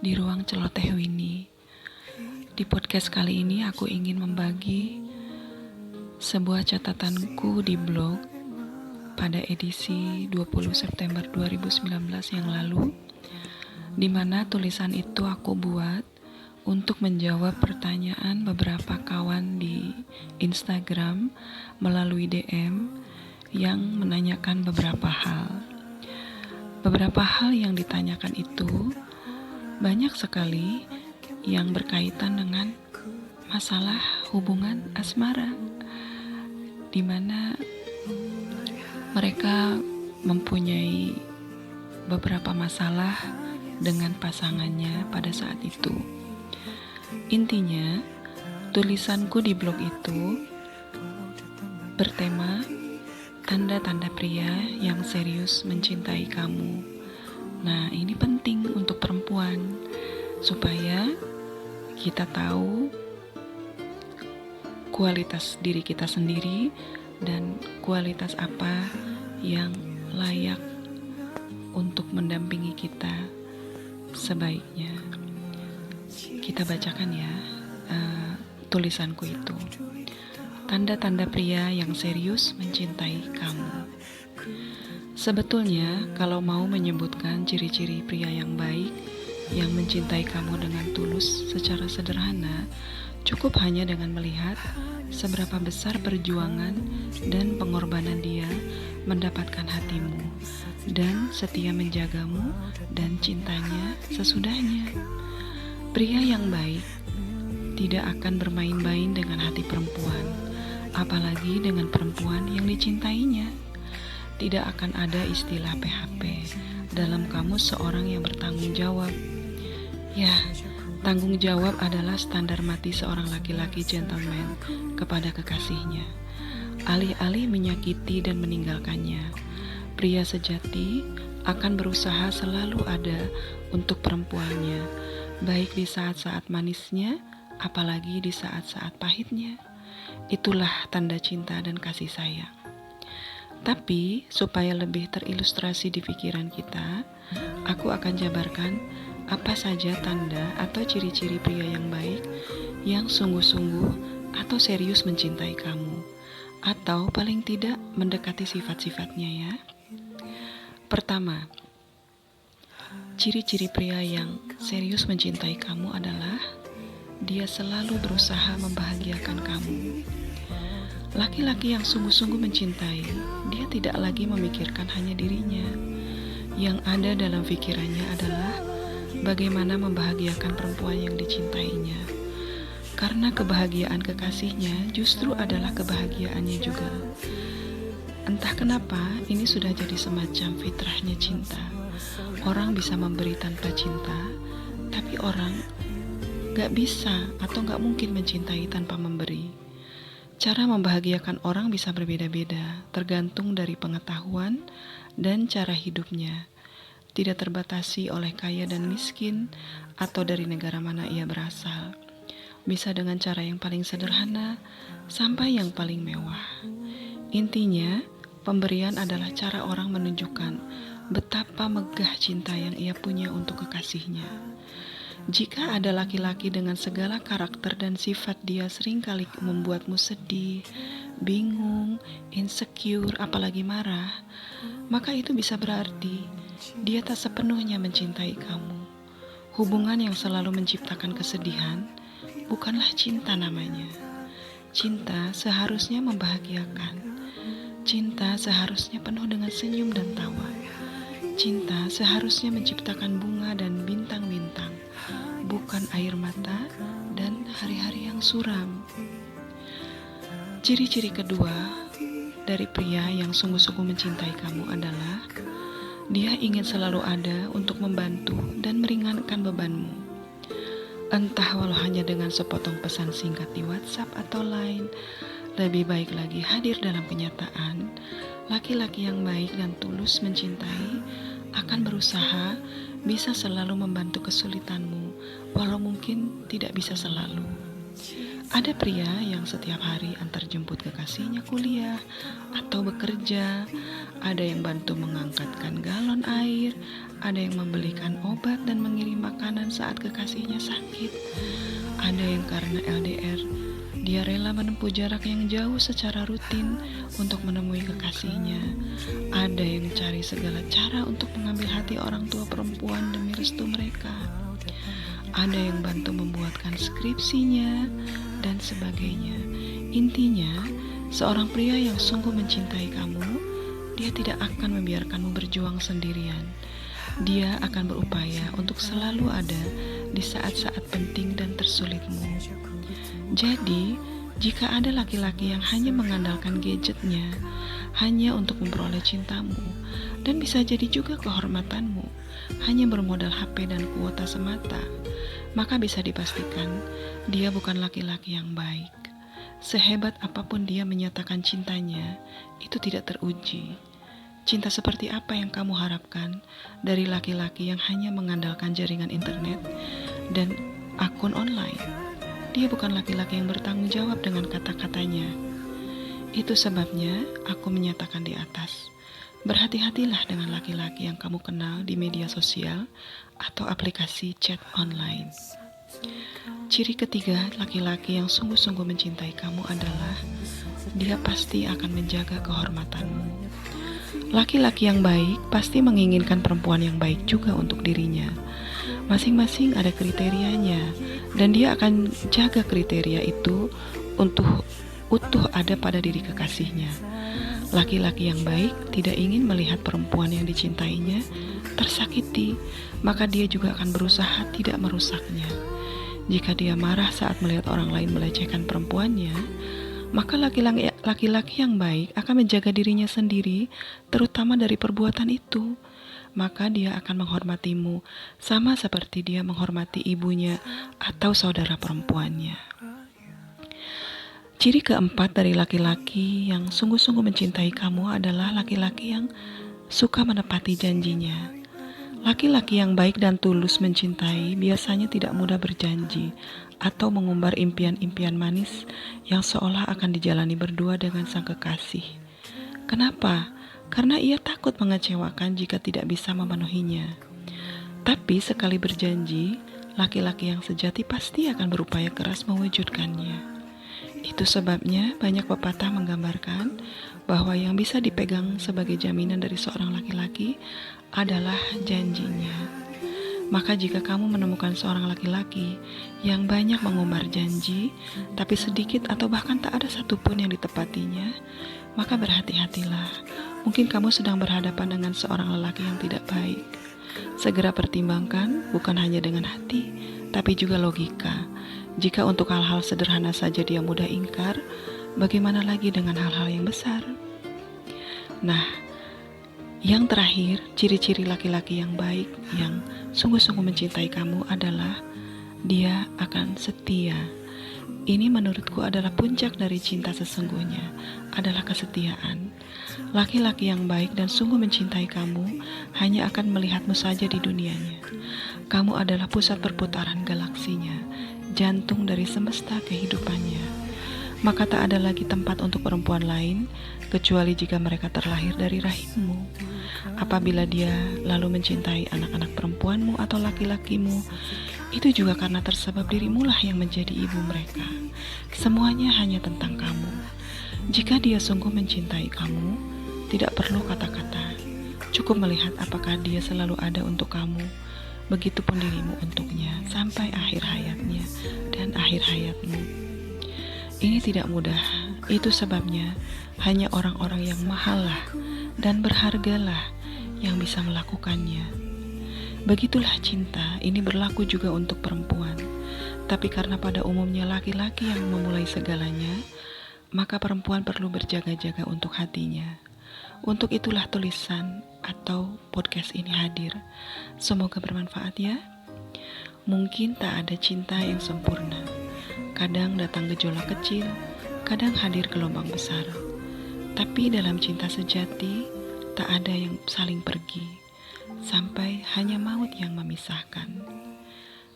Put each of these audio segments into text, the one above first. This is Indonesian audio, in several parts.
di ruang celoteh Winnie. Di podcast kali ini aku ingin membagi sebuah catatanku di blog pada edisi 20 September 2019 yang lalu, di mana tulisan itu aku buat untuk menjawab pertanyaan beberapa kawan di Instagram melalui DM yang menanyakan beberapa hal. Beberapa hal yang ditanyakan itu banyak sekali yang berkaitan dengan masalah hubungan asmara, di mana mereka mempunyai beberapa masalah dengan pasangannya pada saat itu. Intinya, tulisanku di blog itu bertema tanda-tanda pria yang serius mencintai kamu. Nah, ini penting untuk perempuan supaya kita tahu kualitas diri kita sendiri dan kualitas apa yang layak untuk mendampingi kita sebaiknya. Kita bacakan ya tulisanku itu. Tanda-tanda pria yang serius mencintai kamu. Sebetulnya, kalau mau menyebutkan ciri-ciri pria yang baik yang mencintai kamu dengan tulus secara sederhana, cukup hanya dengan melihat seberapa besar perjuangan dan pengorbanan dia mendapatkan hatimu dan setia menjagamu dan cintanya sesudahnya. Pria yang baik tidak akan bermain-main dengan hati perempuan, apalagi dengan perempuan yang dicintainya. Tidak akan ada istilah PHP dalam kamus seorang yang bertanggung jawab. Ya, tanggung jawab adalah standar mati seorang laki-laki gentleman kepada kekasihnya. Alih-alih menyakiti dan meninggalkannya, pria sejati akan berusaha selalu ada untuk perempuannya, baik di saat-saat manisnya, apalagi di saat-saat pahitnya. Itulah tanda cinta dan kasih sayang. Tapi, supaya lebih terilustrasi di pikiran kita, aku akan jabarkan apa saja tanda atau ciri-ciri pria yang baik, yang sungguh-sungguh atau serius mencintai kamu, atau paling tidak mendekati sifat-sifatnya ya. Pertama, ciri-ciri pria yang serius mencintai kamu adalah dia selalu berusaha membahagiakan kamu. Laki-laki yang sungguh-sungguh mencintai, dia tidak lagi memikirkan hanya dirinya. Yang ada dalam pikirannya adalah bagaimana membahagiakan perempuan yang dicintainya. Karena kebahagiaan kekasihnya justru adalah kebahagiaannya juga. Entah kenapa, ini sudah jadi semacam fitrahnya cinta. Orang bisa memberi tanpa cinta, tapi orang gak bisa atau gak mungkin mencintai tanpa memberi. Cara membahagiakan orang bisa berbeda-beda, tergantung dari pengetahuan dan cara hidupnya. Tidak terbatasi oleh kaya dan miskin, atau dari negara mana ia berasal. Bisa dengan cara yang paling sederhana, sampai yang paling mewah. Intinya, pemberian adalah cara orang menunjukkan betapa megah cinta yang ia punya untuk kekasihnya. Jika ada laki-laki dengan segala karakter dan sifat dia seringkali membuatmu sedih, bingung, insecure, apalagi marah, maka itu bisa berarti dia tak sepenuhnya mencintai kamu. Hubungan yang selalu menciptakan kesedihan bukanlah cinta namanya. Cinta seharusnya membahagiakan. Cinta seharusnya penuh dengan senyum dan tawa. Cinta seharusnya menciptakan bunga dan bintang-bintang, bukan air mata dan hari-hari yang suram. Ciri-ciri kedua dari pria yang sungguh-sungguh mencintai kamu adalah dia ingin selalu ada untuk membantu dan meringankan bebanmu. Entah walau hanya dengan sepotong pesan singkat di WhatsApp atau Line, lebih baik lagi hadir dalam kenyataan. Laki-laki yang baik dan tulus mencintai akan berusaha bisa selalu membantu kesulitanmu, walau mungkin tidak bisa selalu. Ada pria yang setiap hari antar jemput kekasihnya kuliah atau bekerja, ada yang bantu mengangkatkan galon air, ada yang membelikan obat dan mengirim makanan saat kekasihnya sakit. Ada yang karena LDR, dia rela menempuh jarak yang jauh secara rutin untuk menemui kekasihnya. Ada yang cari segala cara untuk mengambil hati orang tua perempuan demi restu mereka. Ada yang bantu membuatkan skripsinya, dan sebagainya. Intinya, seorang pria yang sungguh mencintai kamu, dia tidak akan membiarkanmu berjuang sendirian. Dia akan berupaya untuk selalu ada di saat-saat penting dan tersulitmu. Jadi, jika ada laki-laki yang hanya mengandalkan gadgetnya, hanya untuk memperoleh cintamu, dan bisa jadi juga kehormatanmu, hanya bermodal HP dan kuota semata, maka bisa dipastikan dia bukan laki-laki yang baik. Sehebat apapun dia menyatakan cintanya, itu tidak teruji. Cinta seperti apa yang kamu harapkan dari laki-laki yang hanya mengandalkan jaringan internet dan akun online? Dia bukan laki-laki yang bertanggung jawab dengan kata-katanya. Itu sebabnya aku menyatakan di atas, berhati-hatilah dengan laki-laki yang kamu kenal di media sosial atau aplikasi chat online. Ciri ketiga laki-laki yang sungguh-sungguh mencintai kamu adalah dia pasti akan menjaga kehormatanmu. Laki-laki yang baik pasti menginginkan perempuan yang baik juga untuk dirinya. Masing-masing ada kriterianya, dan dia akan jaga kriteria itu untuk utuh ada pada diri kekasihnya. Laki-laki yang baik tidak ingin melihat perempuan yang dicintainya tersakiti, maka dia juga akan berusaha tidak merusaknya. Jika dia marah saat melihat orang lain melecehkan perempuannya, maka laki-laki yang baik akan menjaga dirinya sendiri, terutama dari perbuatan itu. Maka dia akan menghormatimu, sama seperti dia menghormati ibunya atau saudara perempuannya. Ciri keempat dari laki-laki yang sungguh-sungguh mencintai kamu adalah laki-laki yang suka menepati janjinya. Laki-laki yang baik dan tulus mencintai biasanya tidak mudah berjanji atau mengumbar impian-impian manis yang seolah akan dijalani berdua dengan sang kekasih. Kenapa? Karena ia takut mengecewakan jika tidak bisa memenuhinya. Tapi sekali berjanji, laki-laki yang sejati pasti akan berupaya keras mewujudkannya. Itu sebabnya banyak pepatah menggambarkan bahwa yang bisa dipegang sebagai jaminan dari seorang laki-laki adalah janjinya. Maka jika kamu menemukan seorang laki-laki yang banyak mengumbar janji, tapi sedikit atau bahkan tak ada satupun yang ditepatinya, maka berhati-hatilah. Mungkin kamu sedang berhadapan dengan seorang lelaki yang tidak baik. Segera pertimbangkan, bukan hanya dengan hati, tapi juga logika. Jika untuk hal-hal sederhana saja dia mudah ingkar, bagaimana lagi dengan hal-hal yang besar? Nah, yang terakhir, ciri-ciri laki-laki yang baik, yang sungguh-sungguh mencintai kamu adalah dia akan setia. Ini menurutku adalah puncak dari cinta sesungguhnya, adalah kesetiaan. Laki-laki yang baik dan sungguh mencintai kamu hanya akan melihatmu saja di dunianya. Kamu adalah pusat perputaran galaksinya, jantung dari semesta kehidupannya. Maka tak ada lagi tempat untuk perempuan lain, kecuali jika mereka terlahir dari rahimmu. Apabila dia lalu mencintai anak-anak perempuanmu atau laki-lakimu, itu juga karena tersebab dirimulah yang menjadi ibu mereka. Semuanya hanya tentang kamu. Jika dia sungguh mencintai kamu, tidak perlu kata-kata. Cukup melihat apakah dia selalu ada untuk kamu. Begitupun dirimu untuknya sampai akhir hayatnya dan akhir hayatmu. Ini tidak mudah. Itu sebabnya hanya orang-orang yang mahallah dan berhargalah yang bisa melakukannya. Begitulah cinta, ini berlaku juga untuk perempuan. Tapi karena pada umumnya laki-laki yang memulai segalanya, maka perempuan perlu berjaga-jaga untuk hatinya. Untuk itulah tulisan atau podcast ini hadir. Semoga bermanfaat ya. Mungkin tak ada cinta yang sempurna. Kadang datang gejolak kecil, kadang hadir gelombang besar. Tapi dalam cinta sejati, tak ada yang saling pergi, sampai hanya maut yang memisahkan.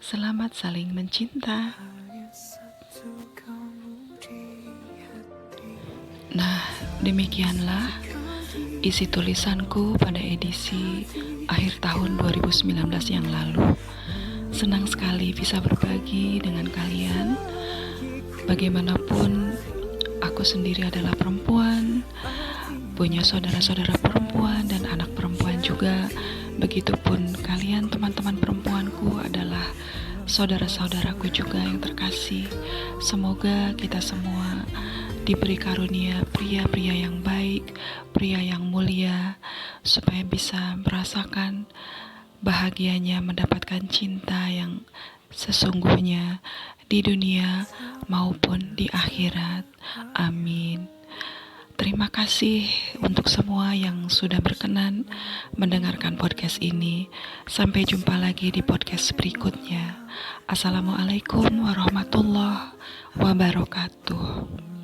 Selamat saling mencinta. Nah, demikianlah isi tulisanku pada edisi akhir tahun 2019 yang lalu. Senang sekali bisa berbagi dengan kalian. Bagaimanapun, aku sendiri adalah perempuan, punya saudara-saudara perempuan dan anak perempuan juga. Begitupun kalian teman-teman perempuanku adalah saudara-saudaraku juga yang terkasih. Semoga kita semua diberi karunia pria-pria yang baik, pria yang mulia, supaya bisa merasakan bahagianya mendapatkan cinta yang sesungguhnya di dunia maupun di akhirat. Amin. Terima kasih untuk semua yang sudah berkenan mendengarkan podcast ini. Sampai jumpa lagi di podcast berikutnya. Assalamualaikum warahmatullahi wabarakatuh.